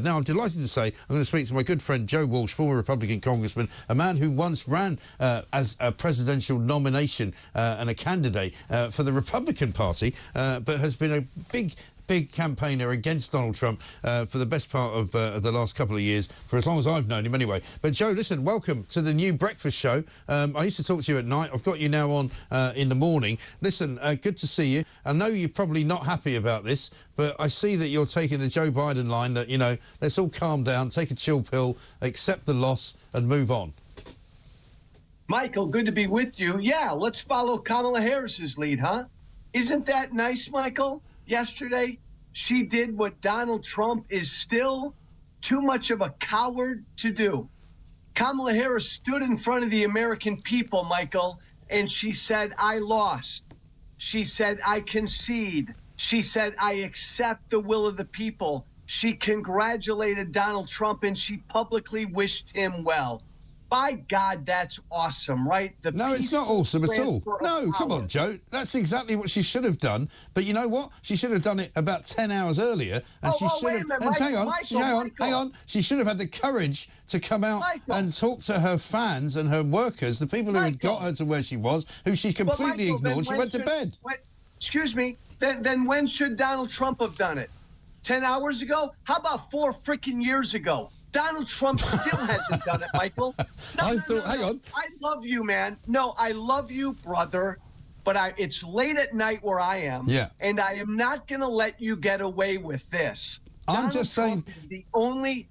Now, I'm delighted to say I'm going to speak to my good friend Joe Walsh, former Republican Congressman, a man who once ran as a presidential nomination and a candidate for the Republican Party, but has been a big campaigner against Donald Trump for the best part of the last couple of years, for as long as I've known him anyway. But Joe, listen, welcome to the new breakfast show. I used to talk to you at night. I've got you now on in the morning. Listen, good to see you. I know you're probably not happy about this, but I see that you're taking the Joe Biden line that, you know, let's all calm down, take a chill pill, accept the loss and move on. Michael, good to be with you. Yeah, let's follow Kamala Harris's lead, huh? Isn't that nice, Michael? Yesterday, she did what Donald Trump is still too much of a coward to do. Kamala Harris stood in front of the American people, Michael, and she said, I lost. She said, I concede. She said, I accept the will of the people. She congratulated Donald Trump, and she publicly wished him well. By God, that's awesome, right? No, it's not awesome at all. No, come on, Joe. That's exactly what she should have done. But you know what? She should have done it about 10 hours earlier. And she should have. Hang on. She should have had the courage to come out and talk to her fans and her workers, the people who had got her to where she was, who she completely ignored. She went to bed. Excuse me. Then when should Donald Trump have done it? 10 hours ago? How about 4 freaking years ago? Donald Trump still hasn't done it, Michael. Hang on. I love you, man. No, I love you, brother. But it's late at night where I am. Yeah. And I am not going to let you get away with this. I'm just saying. Is the only.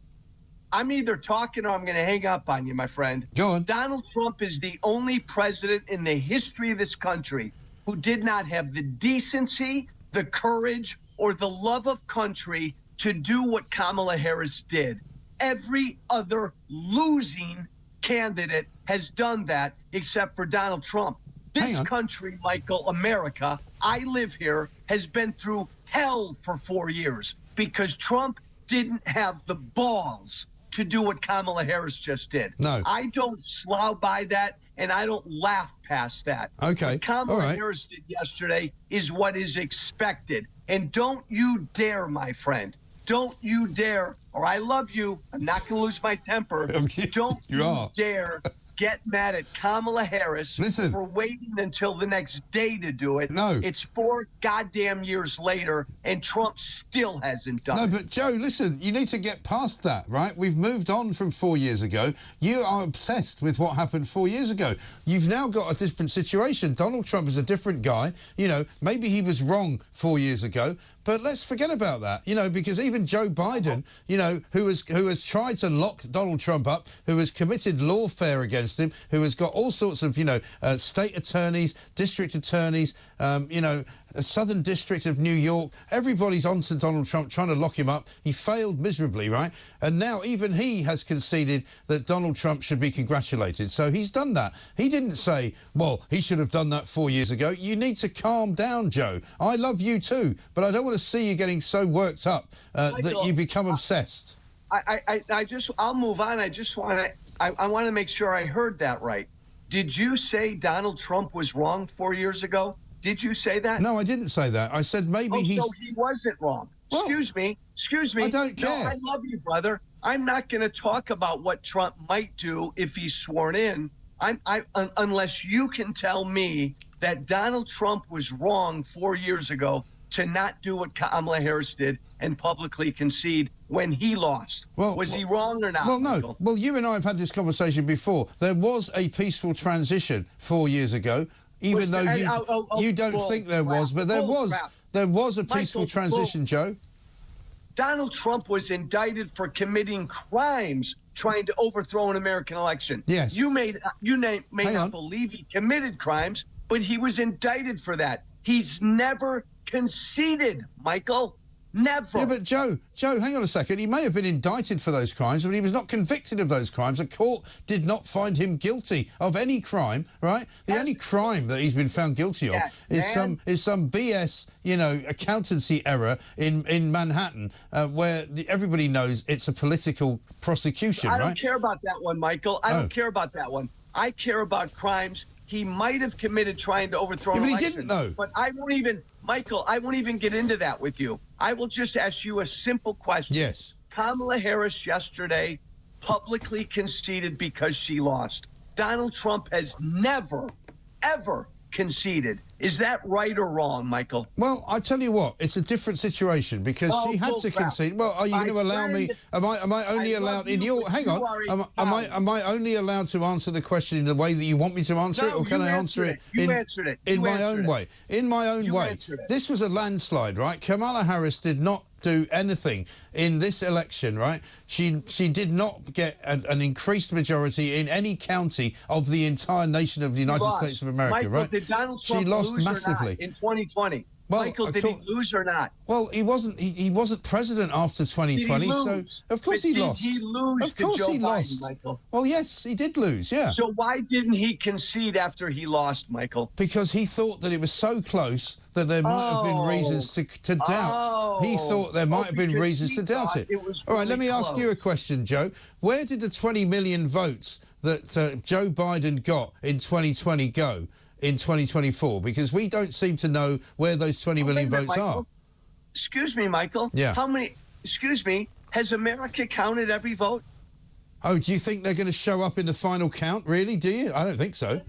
I'm either talking or I'm going to hang up on you, my friend. Go on. Donald Trump is the only president in the history of this country who did not have the decency, the courage, or the love of country to do what Kamala Harris did. Every other losing candidate has done that except for Donald Trump. This country, Michael, America, I live here, has been through hell for 4 years because Trump didn't have the balls to do what Kamala Harris just did. No. I don't slough by that, and I don't laugh past that. Okay. What Kamala Harris did yesterday is what is expected. And don't you dare, my friend. Don't you dare, or I love you, I'm not going to lose my temper. Don't you dare get mad at Kamala Harris for waiting until the next day to do it. No. It's 4 goddamn years later, and Trump still hasn't done it. No, but Joe, listen, you need to get past that, right? We've moved on from 4 years ago. You are obsessed with what happened 4 years ago. You've now got a different situation. Donald Trump is a different guy. You know, maybe he was wrong 4 years ago, but let's forget about that, you know, because even Joe Biden, you know, who has tried to lock Donald Trump up, who has committed lawfare against him, who has got all sorts of, you know, state attorneys, district attorneys, you know, a Southern District of New York, everybody's on to Donald Trump trying to lock him up. He failed miserably, right? And now even he has conceded that Donald Trump should be congratulated. So he's done that. He didn't say, well, he should have done that 4 years ago. You need to calm down, Joe. I love you too, but I don't want to see you getting so worked up that you become obsessed. I'll move on. I want to make sure I heard that right. Did you say Donald Trump was wrong 4 years ago? Did you say that? No, I didn't say that. I said maybe so he wasn't wrong. Well, excuse me. I don't care. No, I love you, brother. I'm not going to talk about what Trump might do if he's sworn in. Unless you can tell me that Donald Trump was wrong 4 years ago to not do what Kamala Harris did and publicly concede when he lost. Was he wrong or not? Well, no. Michael? Well, you and I have had this conversation before. There was a peaceful transition 4 years ago, even though you don't think there was, but there was a peaceful transition, Joe. Donald Trump was indicted for committing crimes trying to overthrow an American election. Yes. You may not believe he committed crimes, but he was indicted for that. He's never conceded, Michael. Never. Yeah, but Joe, hang on a second. He may have been indicted for those crimes, but he was not convicted of those crimes. The court did not find him guilty of any crime, right? The only crime that he's been found guilty of is some BS, you know, accountancy error in Manhattan, where everybody knows it's a political prosecution, right? I don't care about that one, Michael. I don't care about that one. I care about crimes he might have committed trying to overthrow an election. But he didn't, though. But I won't even, Michael, I won't even get into that with you. I will just ask you a simple question. Yes. Kamala Harris yesterday publicly conceded because she lost. Donald Trump has never, ever conceded. Is that right or wrong, Michael? Well, I tell you what, it's a different situation because she had to concede. Well, are you going to allow me? Am I only allowed in your? Hang on. Am I only allowed to answer the question in the way that you want me to answer it, or can I answer it? You answered it in my own way. In my own way. This was a landslide, right? Kamala Harris did not do anything in this election, right? She did not get an increased majority in any county of the entire nation of the United States of America, Michael, right? Did Donald Trump she lost lose massively or not in 2020. Well, Michael, did he lose or not? Well, he wasn't president after 2020, so of course he lost. Did he lose of course to Joe he Biden, lost. Michael? Well, yes, he did lose, yeah. So why didn't he concede after he lost, Michael? Because he thought that it was so close that there might have been reasons to doubt. He thought there might have been reasons to doubt it. All right, let me ask you a question, Joe. Where did the 20 million votes that Joe Biden got in 2020 go in 2024? Because we don't seem to know where those 20 million votes are. Excuse me, Michael. Yeah. How many? Excuse me. Has America counted every vote? Oh, do you think they're going to show up in the final count? Really? Do you? I don't think so.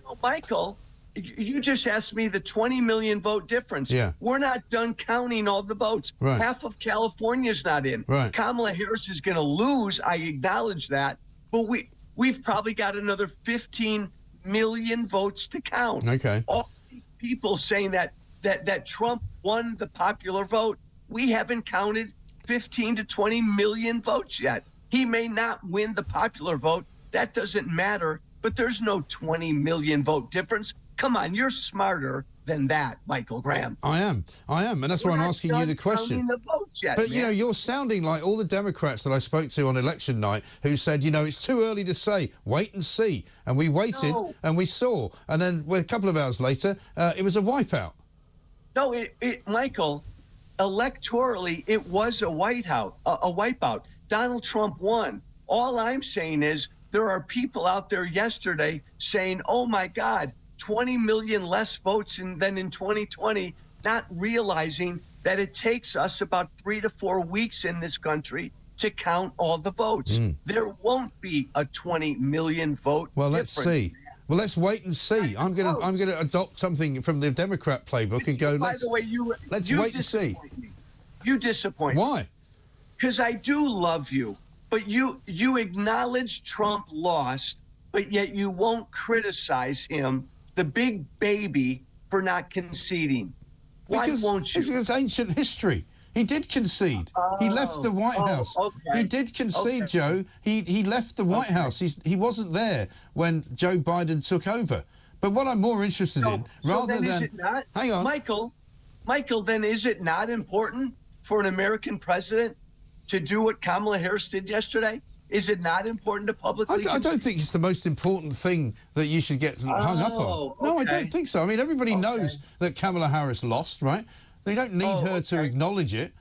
No, Michael. You just asked me the 20 million vote difference. Yeah. We're not done counting all the votes. Right. Half of California's not in. Right. Kamala Harris is going to lose. I acknowledge that. But we've probably got another 15 million votes to count. Okay. All these people saying that Trump won the popular vote, we haven't counted 15 to 20 million votes yet. He may not win the popular vote. That doesn't matter. But there's no 20 million vote difference. Come on, you're smarter than that, Michael Graham. I am, and that's why I'm asking you the question. The votes yet, but, man. you know, you're sounding like all the Democrats that I spoke to on election night who said, you know, it's too early to say, wait and see. And we waited and we saw. And then a couple of hours later, it was a wipeout. No, Michael, electorally, it was a wipeout. Donald Trump won. All I'm saying is there are people out there yesterday saying, oh, my God, 20 million less votes than in 2020, not realizing that it takes us about 3 to 4 weeks in this country to count all the votes. There won't be a 20 million vote Well, difference. let's see. Well, let's wait and see. I'm gonna adopt something from the Democrat playbook and go. By the way, let's wait and see. You disappoint me. Why? Because I do love you, but you acknowledge Trump lost, but yet you won't criticize him, the big baby, for not conceding. Why won't you? Because it's ancient history. He did concede. He left the White House. Okay. He did concede, Joe. He left the White House. He wasn't there when Joe Biden took over. But what I'm more interested in, rather than... Is it not? Hang on. Michael, then is it not important for an American president to do what Kamala Harris did yesterday? Is it not important to publicly... I don't think it's the most important thing that you should get hung up on. No, I don't think so. I mean, everybody knows that Kamala Harris lost, right? They don't need her to acknowledge it.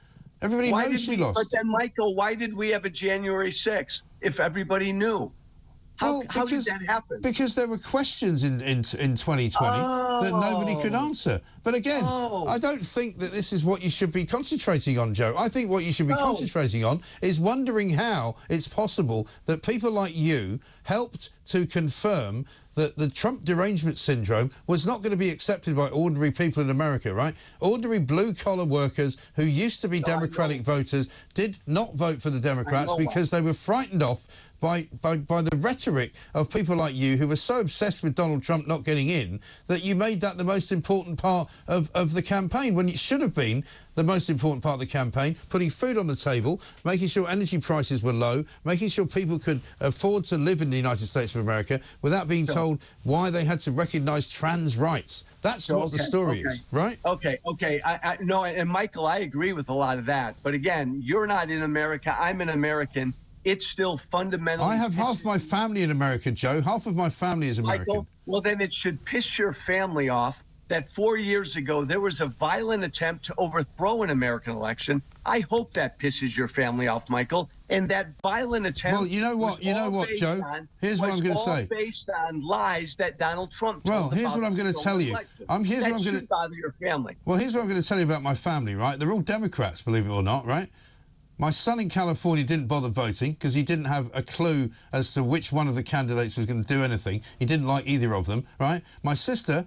Everybody knows she lost. But then, Michael, why did we have a January 6th if everybody knew? How did that happen? Because there were questions in 2020 that nobody could answer. But again, I don't think that this is what you should be concentrating on, Joe. I think what you should be concentrating on is wondering how it's possible that people like you helped to confirm that the Trump derangement syndrome was not going to be accepted by ordinary people in America, right? Ordinary blue-collar workers who used to be Democratic voters did not vote for the Democrats because they were frightened off by the rhetoric of people like you who were so obsessed with Donald Trump not getting in that you made that the most important part of the campaign, when it should have been the most important part of the campaign, putting food on the table, making sure energy prices were low, making sure people could afford to live in the United States of America without being told why they had to recognise trans rights. That's what the story is, right? Okay. No, and Michael, I agree with a lot of that. But again, you're not in America. I'm an American. It's still fundamentally... I have half my family in America, Joe. Half of my family is American. Michael, well, then it should piss your family off that 4 years ago there was a violent attempt to overthrow an American election. I hope that pisses your family off, Michael. And that violent attempt... Well, you know what, Joe? Here's what I'm going to say. Based on lies that Donald Trump told. Well, here's what I'm going to tell you. That should bother your family. Well, here's what I'm going to tell you about my family, right? They're all Democrats, believe it or not, right? My son in California didn't bother voting because he didn't have a clue as to which one of the candidates was going to do anything. He didn't like either of them, right? My sister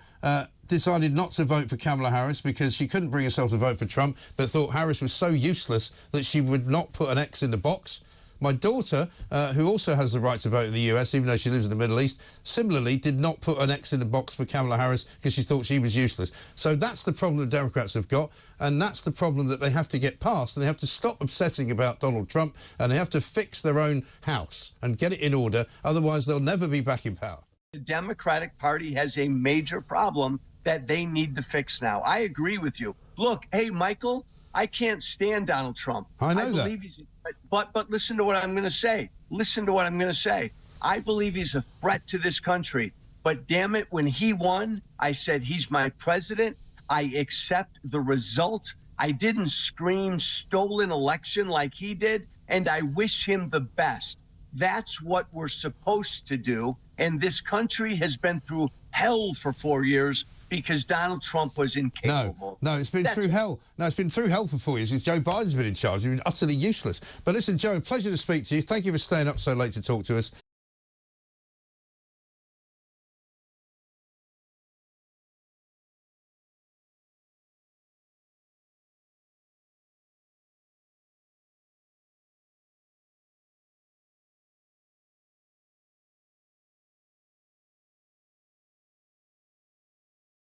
decided not to vote for Kamala Harris because she couldn't bring herself to vote for Trump, but thought Harris was so useless that she would not put an X in the box. My daughter, who also has the right to vote in the US, even though she lives in the Middle East, similarly did not put an X in the box for Kamala Harris because she thought she was useless. So that's the problem the Democrats have got, and that's the problem that they have to get past, and they have to stop obsessing about Donald Trump, and they have to fix their own house and get it in order, otherwise they'll never be back in power. The Democratic Party has a major problem that they need to fix now. I agree with you. Look, hey, Michael, I can't stand Donald Trump. I know that. But listen to what I'm going to say. Listen to what I'm going to say. I believe he's a threat to this country. But damn it, when he won, I said, he's my president. I accept the result. I didn't scream stolen election like he did, and I wish him the best. That's what we're supposed to do. And this country has been through hell for 4 years because Donald Trump was incapable. No, it's been through hell. No, it's been through hell for 4 years since Joe Biden's been in charge. He's been utterly useless. But listen, Joe, pleasure to speak to you. Thank you for staying up so late to talk to us.